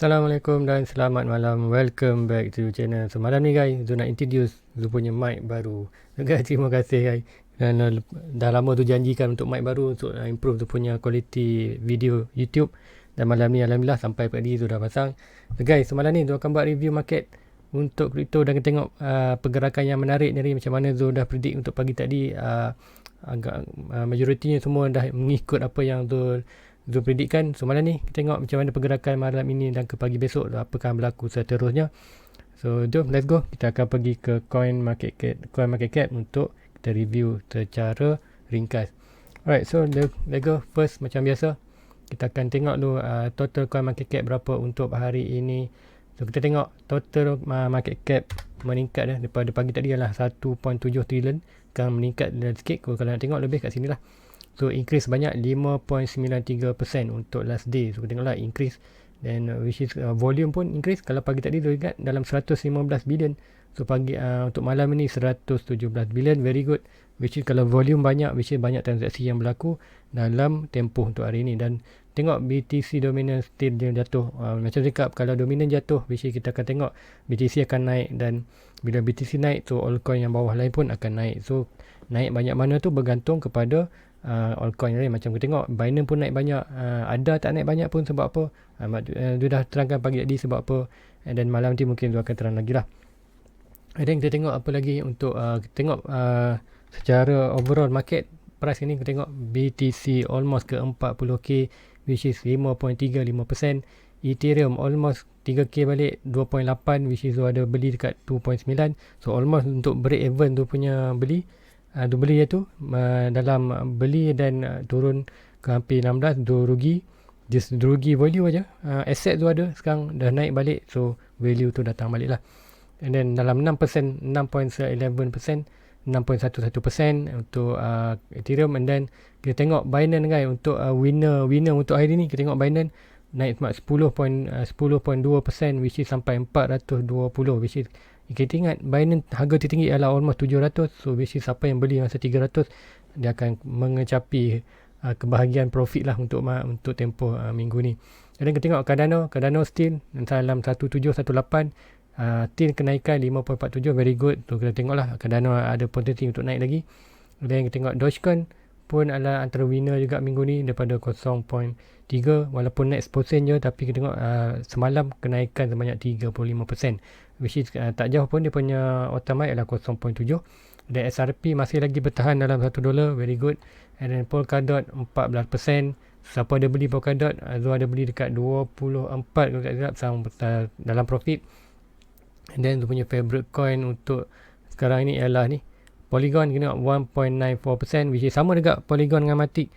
Assalamualaikum dan selamat malam. Welcome back to channel. So malam ni guys, Zul nak introduce Zul punya mic baru. So guys, terima kasih guys. Dan dah lama tu janjikan untuk mic baru untuk improve tu punya quality video YouTube. Dan malam ni alhamdulillah sampai pagi tu dah pasang. So guys, malam ni Zul akan buat review market untuk kripto dan kita tengok pergerakan yang menarik ni macam mana Zul dah predict untuk pagi tadi. Agak majoritinya semua dah mengikut apa yang Zul predikkan. So malam ni kita tengok macam mana pergerakan malam ini dan ke pagi besok, apakah berlaku seterusnya. So jom let's go, kita akan pergi ke coin market cap untuk kita review secara ringkas. Alright, so let's go. First macam biasa kita akan tengok dulu total coin market cap berapa untuk hari ini. So kita tengok total market cap meningkat daripada pagi tadi adalah 1.7 trilion, kan meningkat sikit. Kalau nak tengok lebih kat sini lah. So increase banyak 5.93% untuk last day. So kita tengoklah increase, then which is volume pun increase. Kalau pagi tadi tu ingat dalam 115 billion. So pagi untuk malam ini 117 billion, very good. Which is kalau volume banyak, which is banyak transaksi yang berlaku dalam tempoh untuk hari ini. Dan tengok BTC dominant still dia jatuh. Macam cakap, kalau dominant jatuh, which is kita akan tengok BTC akan naik. Dan bila BTC naik, so altcoin yang bawah lain pun akan naik. So naik banyak mana tu bergantung kepada altcoin lain. Macam kita tengok Binance pun naik banyak, ada tak naik banyak pun sebab apa, dia dah terangkan pagi tadi sebab apa, dan malam nanti mungkin dia akan terang lagi lah. Dan kita tengok apa lagi untuk kita tengok secara overall market price ini. Kita tengok BTC almost ke 40k, which is 5.35%. Ethereum almost 3k balik, 2.8, which is ada beli dekat 2.9. So almost untuk break even tu punya beli beli tu dalam beli dan turun ke hampir 16, tu rugi. Just rugi value aja. Asset tu ada, sekarang dah naik balik, so value tu datang balik lah. And then dalam 6%, 6.11%, 6.11% untuk Ethereum. And then kita tengok Binance guys, untuk winner untuk hari ni kita tengok Binance naik 10.2%, which is sampai 420, which is kita ingat Binance harga tertinggi ialah almost 700. So which is siapa yang beli masa 300, dia akan mengecapi kebahagiaan profit lah untuk tempoh minggu ni. Dan kita tengok Cardano still dalam 1718, still kenaikan 5.47, very good. So kita tengok lah Cardano ada potensi untuk naik lagi. Dan kita tengok Dogecoin pun adalah antara winner juga minggu ni daripada 0.3, walaupun next persen je, tapi kita tengok semalam kenaikan sebanyak 35%, which is tak jauh pun dia punya all-time high adalah 0.7. Dan SRP masih lagi bertahan dalam $1, very good. And then Polkadot 14%. Siapa ada beli Polkadot, Zul ada beli dekat 24 kalau tak silap, dalam profit. And then tu punya favorite coin untuk sekarang ni ialah ni Polygon, kena 1.94%, which is sama juga Polygon dengan Matic.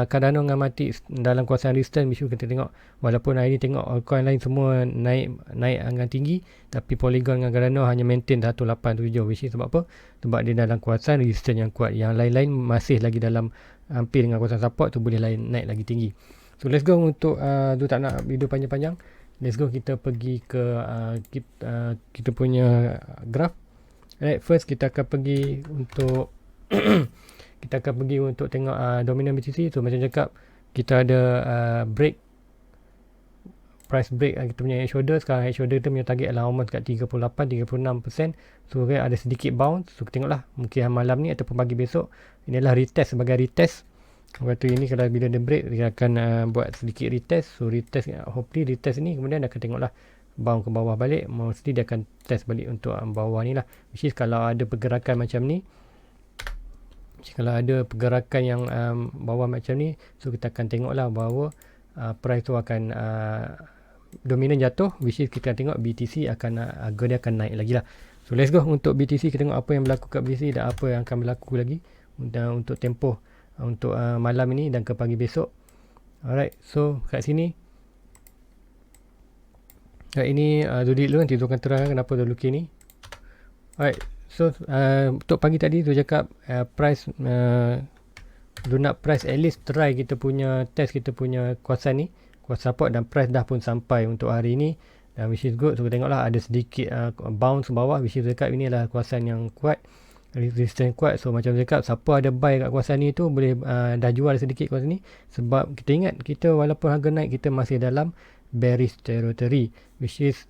Cardano dengan Matic dalam kawasan resistance. Which kita tengok walaupun hari ni tengok altcoin lain semua naik dengan tinggi, tapi Polygon dengan Cardano hanya maintain 187, which is sebab apa? Sebab dia dalam kawasan resistance yang kuat. Yang lain-lain masih lagi dalam hampir dengan kawasan support tu, boleh naik lagi tinggi. So let's go untuk tu tak nak video panjang-panjang. Let's go, kita pergi ke kita punya graph. Alright, first kita akan pergi untuk tengok dominant BTC. So macam cakap, kita ada price break kita punya head shoulder. Sekarang head shoulder kita punya target adalah almost kat 38-36%. So ada sedikit bounce. So kita tengoklah mungkin malam ni ataupun pagi besok, inilah retest, sebagai retest. Waktu ini kalau bila dia break, dia akan buat sedikit retest. So retest, hopefully retest ni kemudian akan tengoklah bounce ke bawah balik. Mostly dia akan test balik untuk bawah ni lah. Which is kalau ada pergerakan macam ni, kalau ada pergerakan yang bawah macam ni, so kita akan tengoklah bahawa price tu akan dominan jatuh, which is kita tengok BTC akan harga dia akan naik lagi lah. So let's go untuk BTC, kita tengok apa yang berlaku kat BTC dan apa yang akan berlaku lagi untuk tempoh untuk malam ini dan ke pagi besok. Alright, so kat sini ini Zul dulu, nanti Zul akan terangkan kenapa Zul lukis ni. Alright, so untuk pagi tadi Zul cakap price Zul nak price at least try kita punya test kita punya kawasan ni, kawasan support, dan price dah pun sampai untuk hari ni, dan which is good. So kita tengoklah ada sedikit bounce bawah, which is cakap ini adalah kawasan yang kuat, resistance kuat. So macam cakap, siapa ada buy kat kawasan ni tu boleh dah jual sedikit kawasan ni, sebab kita ingat kita walaupun harga naik, kita masih dalam bearish territory, which is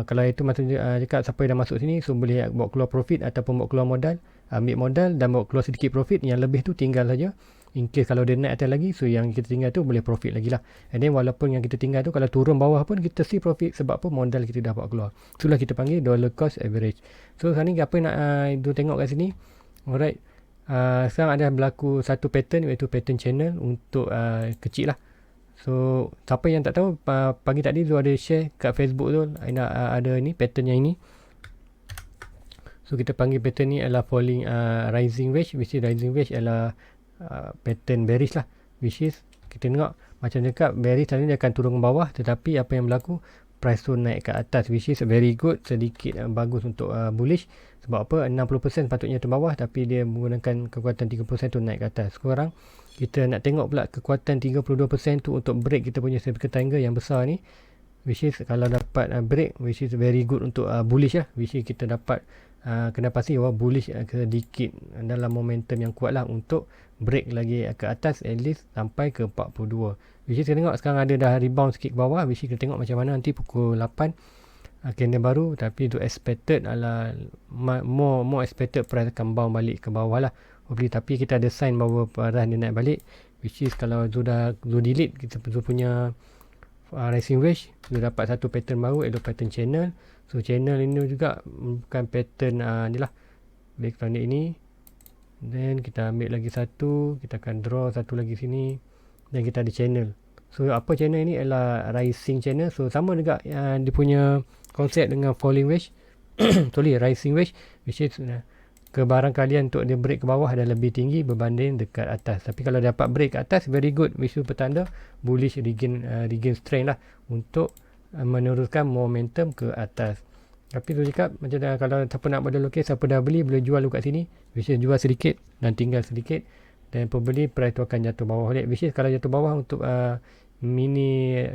kalau itu maksudnya cakap siapa yang dah masuk sini, so boleh bawa keluar profit ataupun bawa keluar modal, ambil modal dan bawa keluar sedikit profit, yang lebih tu tinggal saja. In case kalau dia naik atas lagi, so yang kita tinggal tu boleh profit lagi lah. And then walaupun yang kita tinggal tu kalau turun bawah pun kita still profit, sebab apa, modal kita dah bawa keluar. Itulah kita panggil dollar cost average. So sekarang ni apa nak itu tengok kat sini. Alright, sekarang ada berlaku satu pattern, iaitu pattern channel untuk kecil lah. So siapa yang tak tahu, pagi tadi tu ada share kat Facebook tu, ada ni pattern yang ini. So kita panggil pattern ni adalah falling rising wedge, which is rising wedge adalah pattern bearish lah, which is kita tengok macam cakap bearish tadi dia akan turun ke bawah, tetapi apa yang berlaku, price tu naik ke atas, which is very good, sedikit bagus untuk bullish. Sebab apa, 60% patutnya tu bawah, tapi dia menggunakan kekuatan 30% tu naik ke atas. Sekarang kita nak tengok pula kekuatan 32% tu untuk break kita punya circle triangle yang besar ni, which is kalau dapat break, which is very good untuk bullish lah, which is kita dapat kena pasti bullish sedikit dalam momentum yang kuat lah untuk break lagi ke atas, at least sampai ke 42. Which is kita tengok sekarang ada dah rebound sikit ke bawah, which is kita tengok macam mana nanti pukul 8 candle baru, tapi tu expected adalah more expected price akan bounce balik ke bawah lah hopefully. Tapi kita ada sign bahawa price dia naik balik, which is kalau sudah delete kita punya rising wedge, dia dapat satu pattern baru, iaitu pattern channel. So channel ini juga bukan pattern ni lah, background ini. Then kita ambil lagi satu, kita akan draw satu lagi sini, dan kita ada channel. So apa channel ini adalah rising channel. So sama juga dia punya konsep dengan falling wedge sorry, rising wedge, which is kebarangkalian untuk dia break ke bawah dan lebih tinggi berbanding dekat atas. Tapi kalau dapat break ke atas, very good, which is petanda bullish regain strength lah untuk meneruskan momentum ke atas. Tapi tu cakap macam dah, kalau siapa nak modal lokal, siapa dah beli boleh jual kat sini, which is jual sedikit dan tinggal sedikit, dan pembeli price tu akan jatuh bawah balik. Which is kalau jatuh bawah untuk mini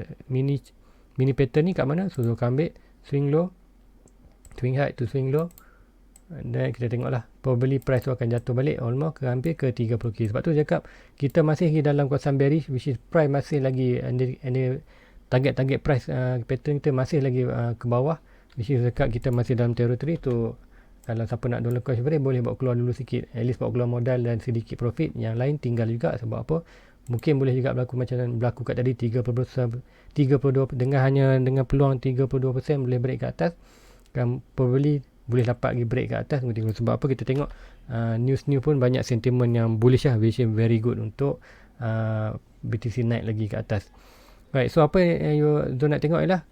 pattern ni kat mana, so akan ambil swing low, swing high to swing low, dan kita tengok lah pembeli price tu akan jatuh balik almost hampir ke 30k. Sebab tu cakap kita masih lagi dalam kawasan bearish, which is price masih lagi target price pattern kita masih lagi ke bawah, which is dekat kita masih dalam territory tu. Kalau siapa nak dollar cost average boleh bawa keluar dulu sikit, at least bawa keluar modal dan sedikit profit, yang lain tinggal juga. Sebab apa, mungkin boleh juga berlaku macam berlaku kat tadi 32 dengan peluang 32% boleh break ke atas, kan pembeli boleh dapat lagi break ke atas. Sebab apa, kita tengok news pun banyak sentimen yang bullish lah, which is very good untuk BTC naik lagi ke atas. Right, so apa yang you nak tengok ialah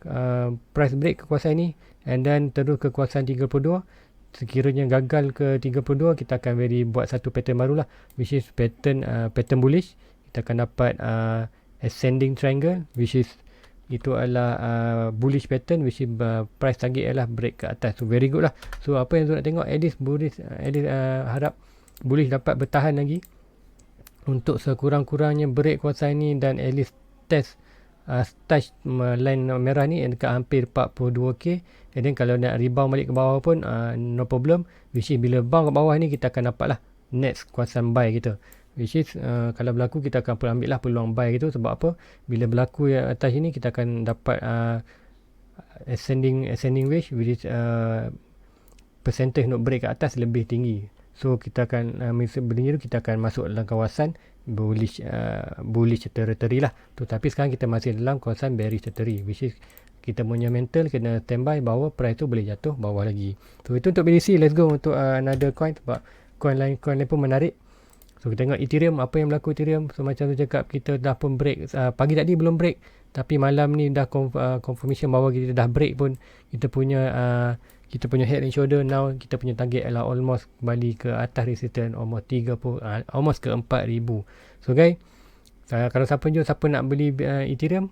price break ke kawasan ni, and then terus ke kawasan 32. Sekiranya gagal ke 32, kita akan buat satu pattern baru lah, which is pattern bullish. Kita akan dapat ascending triangle, which is itu adalah bullish pattern, which is price target adalah break ke atas. So very good lah. So apa yang nak tengok, at least bullish, harap bullish dapat bertahan lagi untuk sekurang-kurangnya break kawasan ni, dan at least test touch line merah ni dekat hampir 42k. And then kalau nak rebound balik ke bawah pun no problem, which is bila bounce ke bawah ni kita akan dapat lah next kawasan buy kita, which is kalau berlaku kita akan ambil lah peluang buy gitu. Sebab apa, bila berlaku atas ini kita akan dapat ascending wedge, which is percentage untuk break ke atas lebih tinggi. So kita akan sebenarnya kita akan masuk dalam kawasan bullish territory lah. Tapi sekarang kita masih dalam kawasan bearish territory, which is kita punya mental kena standby bahawa price tu boleh jatuh bawah lagi. So itu untuk BTC. Let's go untuk another coin, sebab coin lain pun menarik. So kita tengok Ethereum, apa yang berlaku Ethereum. So macam tu cakap, kita dah pun break, pagi tadi belum break, tapi malam ni dah confirmation bahawa kita dah break pun. Kita punya head and shoulder, now kita punya target adalah almost kembali ke atas resistance, almost 30, almost ke 4000. So guys, kalau siapa nak beli Ethereum,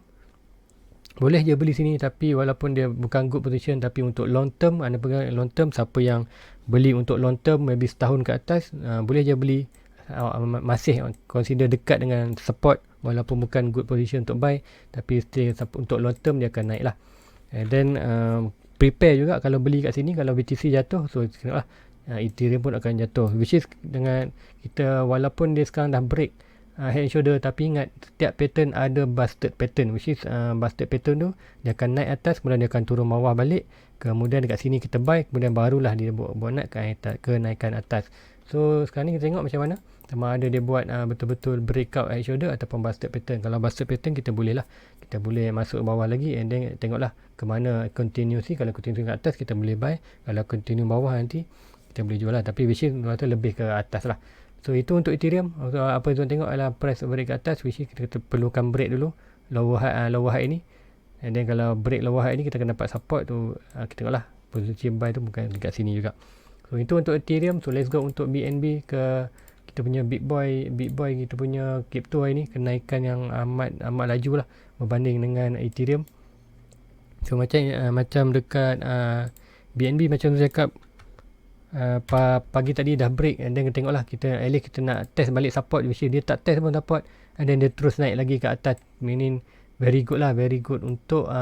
boleh je beli sini. Tapi walaupun dia bukan good position, tapi untuk long term, anda pegang long term, siapa yang beli untuk long term maybe setahun ke atas, boleh je beli. Masih consider dekat dengan support, walaupun bukan good position untuk buy, tapi still untuk long term dia akan naik lah. And then prepare juga kalau beli kat sini, kalau BTC jatuh, so Ethereum pun akan jatuh, which is dengan kita, walaupun dia sekarang dah break head and shoulder, tapi ingat setiap pattern ada busted pattern, which is busted pattern tu dia akan naik atas, kemudian dia akan turun bawah balik, kemudian dekat sini kita buy, kemudian barulah dia buat naik ke naikkan atas. So sekarang ni kita tengok macam mana, sama ada dia buat betul-betul breakout head shoulder ataupun busted pattern. Kalau busted pattern kita boleh lah, kita boleh masuk bawah lagi and then tengoklah ke mana continuously. Kalau continue ke atas kita boleh buy, kalau continue bawah nanti kita boleh jual lah, tapi which is lebih ke atas lah. So itu untuk Ethereum. Apa yang tuan tengok adalah price break ke atas, which is kita perlukan break dulu lower high ni, and then kalau break lower high ni kita akan dapat support tu. Kita tengoklah posisi buy tu bukan dekat sini juga. So itu untuk Ethereum. So let's go untuk BNB, ke kita punya Bitboy kita punya crypto hari ni kenaikan yang amat laju lah berbanding dengan Ethereum. So macam dekat BNB macam tu cakap, pagi tadi dah break, and then tengoklah kita at least kita nak test balik support, which is dia tak test pun support, and then dia terus naik lagi ke atas, meaning very good untuk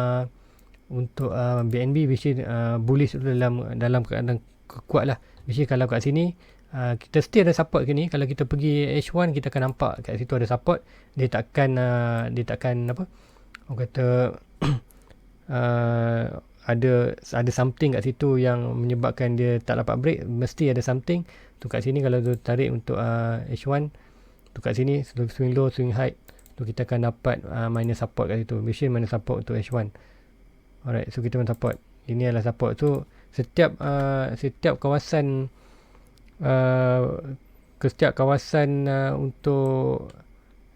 BNB, which is bullish dalam keadaan kuat lah. Which is kalau kat sini kita still ada support ke ni, kalau kita pergi H1 kita akan nampak kat situ ada support. Dia takkan apa orang kata ada something kat situ yang menyebabkan dia tak dapat break. Mesti ada something tu kat sini. Kalau tu tarik untuk H1 tu kat sini, swing low swing high tu kita akan dapat minus support kat situ. Machine minus support untuk H1. Alright, so kita minus support. Ini adalah support. So setiap kawasan untuk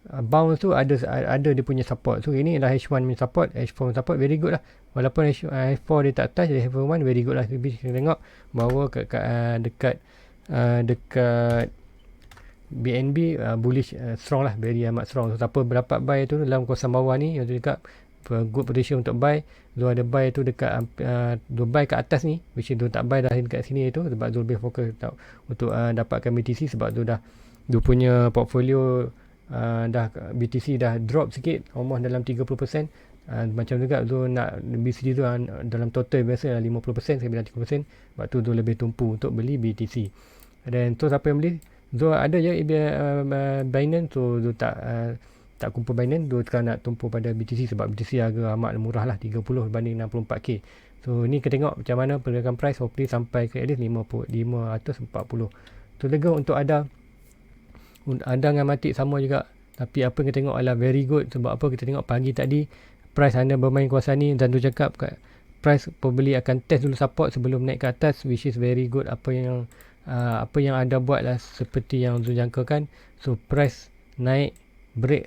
bounce tu ada dia punya support. So ini adalah H1 punya support, H4 punya support, very good lah. Walaupun H4 dia tak touch, H1 very good lah. Tapi kita tengok bahawa dekat BNB bullish, strong lah, very amat strong. So siapa berdapat buy tu dalam kawasan bawah ni, yang tu dekat good position untuk buy. Zul ada buy tu dekat Zul buy kat atas ni, which is Zul tak buy dah dekat sini tu, sebab Zul lebih fokus untuk dapatkan BTC, sebab Zul punya portfolio BTC dah drop sikit, almost dalam 30%. Macam juga Zul nak BTC tu dalam total biasa 50%, saya bilang 30%, sebab tu Zul lebih tumpu untuk beli BTC. Dan tu siapa yang beli, Zul ada je Binance, so Zul tak kumpul Binance, Zul sekarang nak tumpu pada BTC, sebab BTC harga amat murah lah, 30 berbanding 64k. So ni kita tengok macam mana pergerakan price, hopefully sampai ke at least 540. So lega untuk ada dengan Matic sama juga, tapi apa yang kita tengok adalah very good. Sebab apa, kita tengok pagi tadi price anda bermain kawasan ni, dan tu cakap price probably akan test dulu support sebelum naik ke atas, which is very good. Apa yang anda buat lah seperti yang Zul jangkakan. So price naik break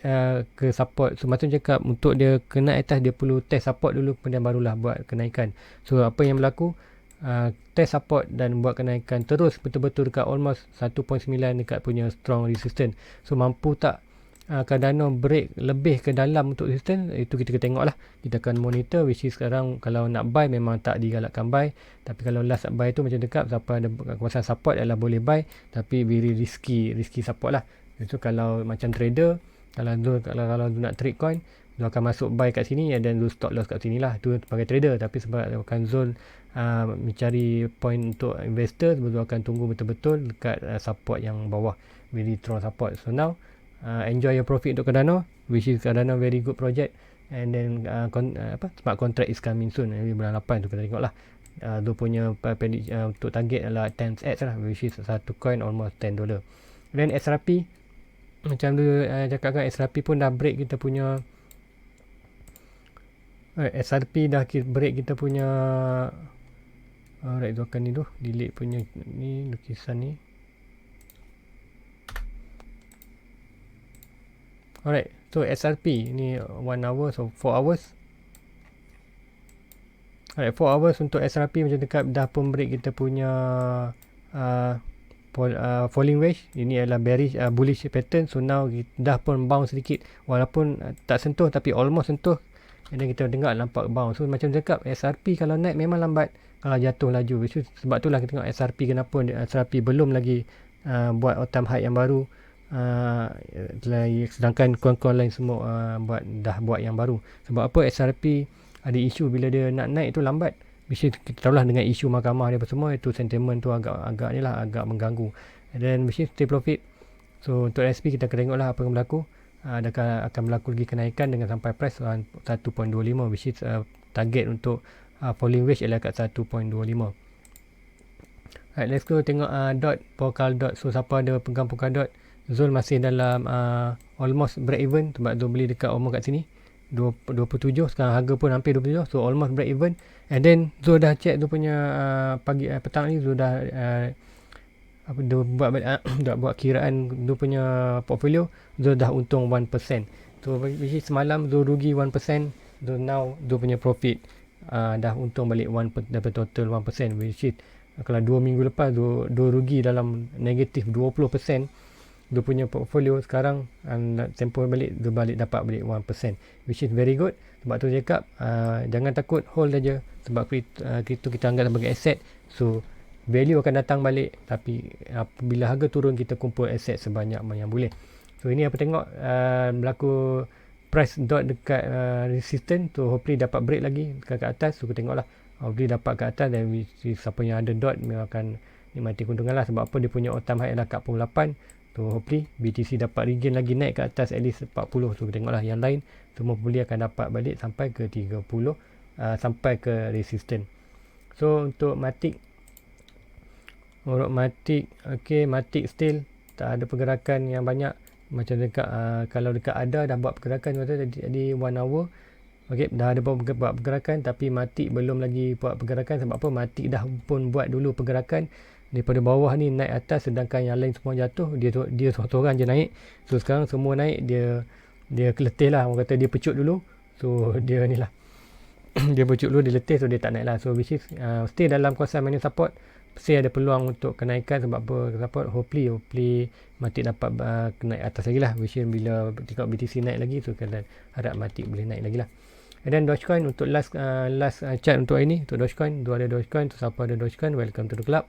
ke support. So macam cakap, untuk dia kena atas dia perlu test support dulu, kemudian barulah buat kenaikan. So apa yang berlaku, test support dan buat kenaikan terus betul-betul dekat almost 1.9 dekat punya strong resistance. So mampu tak Cardano break lebih ke dalam untuk resistance, itu kita tengok lah. Kita akan monitor, which is sekarang kalau nak buy memang tak digalakkan buy, tapi kalau last buy tu macam dekat siapa ada kawasan support adalah boleh buy, tapi very risky support lah. Itu kalau macam trader, kalau nak trade coin, Zul akan masuk buy kat sini, dan Zul stop loss kat sini lah. Itu sebagai trader. Tapi sebab akan Zul mencari point untuk investor, Zul akan tunggu betul-betul dekat support yang bawah, very strong support. So now enjoy your profit untuk Cardano, which is Cardano very good project. And then smart contract is coming soon, bulan 8 tu kita tengok lah. Zul punya untuk target adalah 10x lah, which is satu coin almost $10. Dan SRP macam tu cakap kan, SRP pun dah break kita punya SRP dah break kita punya. Alright, tu akan ni tu delete punya ni lukisan ni. Alright, so SRP ni 1 hour, so 4 hours. Alright, 4 hours untuk SRP macam dekat dah pun break kita punya falling wedge. Ini adalah bearish bullish pattern. So now dah pun bounce sedikit, walaupun tak sentuh tapi almost sentuh, dan kita tengok nampak bounce. So macam cakap, SRP kalau naik memang lambat, kalau jatuh laju. Sebab itulah kita tengok SRP kenapa SRP belum lagi buat all time high yang baru, sedangkan kawan-kawan lain semua dah buat yang baru. Sebab apa, SRP ada isu bila dia nak naik tu lambat. Kita tahulah dengan isu mahkamah dia semua, itu sentiment tu agak mengganggu. Dan mesti stay profit So untuk SP kita akan tengoklah apa yang berlaku. Adakah akan berlaku lagi kenaikan dengan sampai price 1.25, which is target untuk falling wedge ialah kat 1.25. Alright, let's go tengok dot Polkadot. So siapa ada pegang Polkadot, Zul masih dalam almost break even sebab Zul beli dekat almost kat sini 27, sekarang harga pun hampir 27, so almost break even. And then Zul dah check Zul punya petang ni, Zul dah dia buat dah buat kiraan Zul punya portfolio, Zul dah untung 1%. So which is semalam Zul rugi 1%, Zul now Zul punya profit dah untung balik 1% daripada total 1%, which is kalau 2 minggu lepas Zul rugi dalam negatif 20%. Dia punya portfolio sekarang tempoh balik, dia dapat balik 1%, which is very good. Sebab tu cakap jangan takut, hold saja, sebab kripto kita anggap sebagai aset. So value akan datang balik, tapi apabila harga turun kita kumpul aset sebanyak yang boleh. So ini apa tengok berlaku price dot dekat resistance tu, hopefully dapat break lagi ke atas. So kita tengoklah, hopefully dapat ke atas, dan siapa yang ada dot memang akan nikmati keuntungan lah. Sebab apa, dia punya all time high adalah kat 48. So hopefully BTC dapat region lagi naik ke atas at least 40. So kita tengoklah yang lain semua boleh akan dapat balik sampai ke 30, sampai ke resistance. So untuk Matic, okay, Matic still tak ada pergerakan yang banyak. Macam dekat kalau dekat ada dah buat pergerakan tadi 1 hour. Okay, dah ada buat pergerakan, tapi Matic belum lagi buat pergerakan. Sebab apa, Matic dah pun buat dulu pergerakan daripada bawah ni naik atas, sedangkan yang lain semua jatuh, dia seorang je naik. So sekarang semua naik, dia keletih lah, orang kata dia pecut dulu. So dia ni lah dia pecut dulu, dia letih, so dia tak naik lah. So which is stay dalam kawasan minus support, still ada peluang untuk kenaikan. Sebab apa, support hopefully Matic dapat naik atas lagi lah, which is bila tengok BTC naik lagi, so kita harap Matic boleh naik lagi lah. And then Dogecoin untuk last chat untuk hari ni. Untuk Dogecoin, ada Dogecoin, so siapa ada Dogecoin, welcome to the club.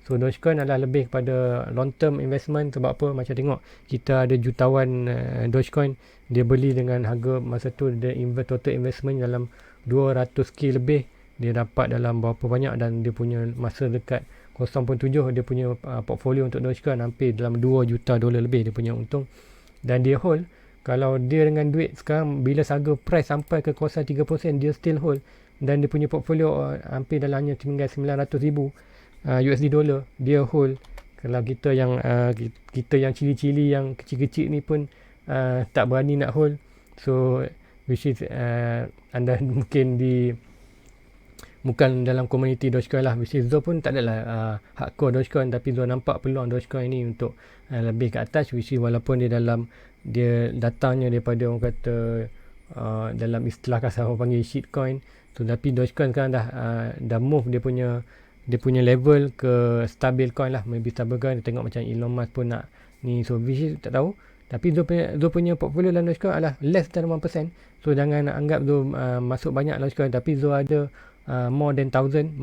So Dogecoin adalah lebih kepada long term investment. Sebab apa, macam tengok kita ada jutawan Dogecoin, dia beli dengan harga masa tu dia total investment dalam 200k lebih, dia dapat dalam berapa banyak, dan dia punya masa dekat 0.7 dia punya portfolio untuk Dogecoin hampir dalam 2 juta dolar lebih dia punya untung. Dan dia hold, kalau dia dengan duit sekarang bila harga price sampai ke kawasan 3%, dia still hold, dan dia punya portfolio hampir dalam hanya tinggal 900,000 USD dollar dia hold. Kalau kita yang cili-cili yang kecil-kecil ni pun tak berani nak hold. So which is anda mungkin bukan dalam komuniti Dogecoin lah, which is Zul pun tak adalah hardcore Dogecoin, tapi Zul nampak peluang Dogecoin ni untuk lebih ke atas, which is walaupun dia datangnya daripada orang kata dalam istilah kasar orang panggil shitcoin. So tapi Dogecoin sekarang dah move dia punya level ke stabil coin lah, maybe stabil coin. Tengok macam Elon Musk pun nak ni, so which tak tahu. Tapi Zul punya portfolio dalam Dogecoin adalah less than 1%. So jangan nak anggap Zul masuk banyak Dogecoin, tapi Zul ada more than 1000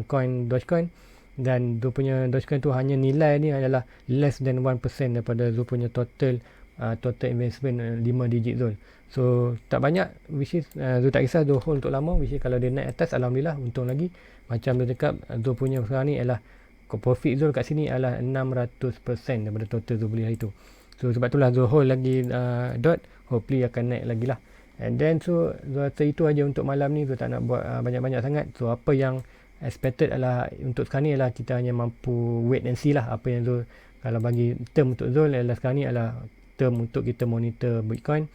coin Dogecoin, dan Zul punya Dogecoin tu hanya nilai ni adalah less than 1% daripada Zul punya total investment 5 digit Zul. So tak banyak, which is Zul tak kisah, Zul hold untuk lama, which is kalau dia naik atas alhamdulillah untung lagi. Macam dia cakap, Zul punya sekarang ni adalah profit Zul kat sini adalah 600% daripada total Zul beli hari tu. So sebab itulah Zul hold lagi dot, hopefully akan naik lagi lah. And then so Zul rasa itu aja untuk malam ni. Zul tak nak buat banyak-banyak sangat. So apa yang expected adalah untuk sekarang ni adalah kita hanya mampu wait and see lah. Apa yang Zul, kalau bagi term untuk Zul adalah sekarang ni adalah term untuk kita monitor Bitcoin.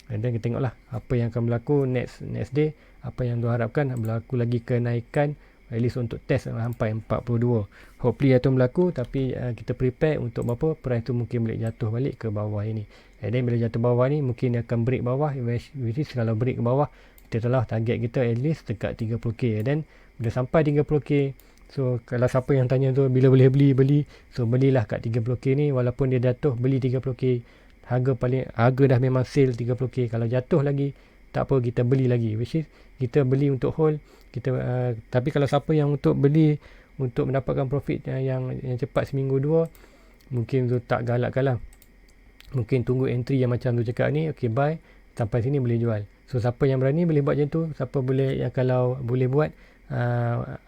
And then kita tengoklah apa yang akan berlaku next day. Apa yang Zul harapkan berlaku lagi kenaikan, at least untuk test sampai 42. Hopefully itu berlaku, tapi kita prepare untuk berapa price tu mungkin boleh jatuh balik ke bawah ini. And then bila jatuh bawah ni mungkin dia akan break bawah, which is kalau break ke bawah kita telah target kita at least dekat 30k. And then bila sampai 30k, so kalau siapa yang tanya tu bila boleh beli, so belilah kat 30k ni, walaupun dia jatuh beli 30k. Harga dah memang sale 30k. Kalau jatuh lagi tak apa, kita beli lagi, which is kita beli untuk hold kita. Tapi kalau siapa yang untuk beli untuk mendapatkan profit yang cepat seminggu dua, mungkin tu tak galakkan lah. Mungkin tunggu entry yang macam tu cakap ni, okay buy sampai sini boleh jual. So siapa yang berani boleh buat macam tu. Siapa boleh, kalau boleh buat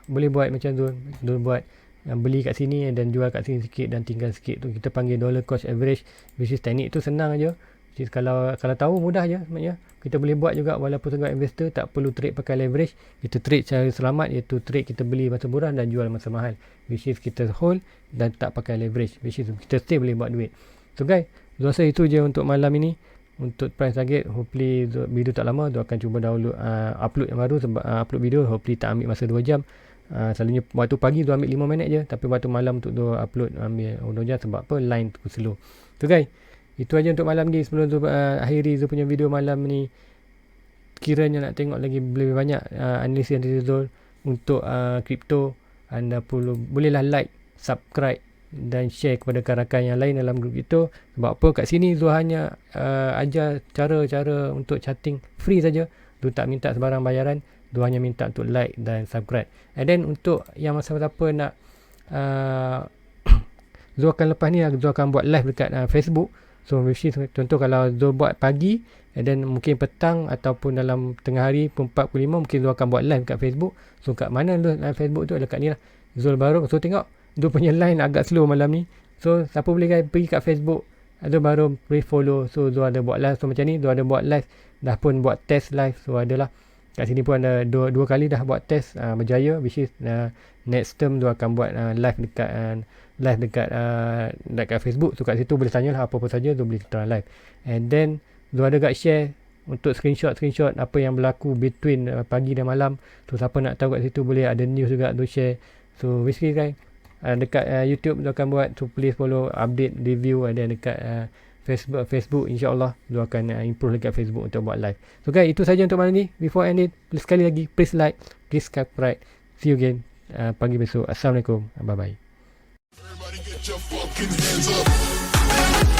boleh buat macam tu, buat beli kat sini dan jual kat sini sikit dan tinggal sikit tu. Kita panggil dollar cost average, which is teknik tu senang aja. Which is kalau tahu mudah je sebenarnya. Kita boleh buat juga walaupun sebagai investor tak perlu trade pakai leverage. Kita trade secara selamat, iaitu trade kita beli masa murah dan jual masa mahal. Which is kita hold dan tak pakai leverage. Which is kita still boleh buat duit. So guys, saya rasa itu je untuk malam ini. Untuk price target, hopefully video tak lama tu akan cuba download upload yang baru sebab upload video hopefully tak ambil masa 2 jam. Selalunya waktu pagi tu ambil 5 minit je, tapi waktu malam tu upload ambil 2 jam sebab apa, line tu slow. So guys, itu aja untuk malam ni. Sebelum tu akhiri Zul punya video malam ni, kiranya nak tengok lagi lebih banyak analisis Zul untuk crypto, anda bolehlah like, subscribe dan share kepada rakan-rakan yang lain dalam grup itu. Sebab apa, kat sini Zul hanya ajar cara-cara untuk chatting free saja. Zul tak minta sebarang bayaran, Zul hanya minta untuk like dan subscribe. And then untuk yang siapa-siapa nak Zul akan lepas ni Zul akan buat live dekat Facebook. So contoh kalau Zul buat pagi, and then mungkin petang ataupun dalam tengah hari pukul 4:45 mungkin Zul akan buat live kat Facebook. So kat mana live Facebook tu, dekat ni lah, Zul baru. So tengok Zul punya line agak slow malam ni. So siapa boleh guys pergi kat Facebook, Zul baru boleh follow. So Zul ada buat live. So macam ni Zul ada buat live, dah pun buat test live. So adalah kat sini pun ada dua kali dah buat test berjaya, which is next term Zul akan buat live dekat Facebook. So kat situ boleh tanyalah apa-apa saja, Zul boleh try live. And then Zul ada kat share untuk screenshot apa yang berlaku between pagi dan malam. So siapa nak tahu kat situ boleh, ada news juga Zul share. So basically guys, dekat YouTube Zul akan buat, so please follow update review. Ada dekat Facebook insyaAllah Zul akan improve dekat Facebook untuk buat live. So guys, itu saja untuk malam ni. Before end it, please sekali lagi please like, please subscribe. See you again pagi besok. Assalamualaikum, bye bye. Everybody get your fucking hands up.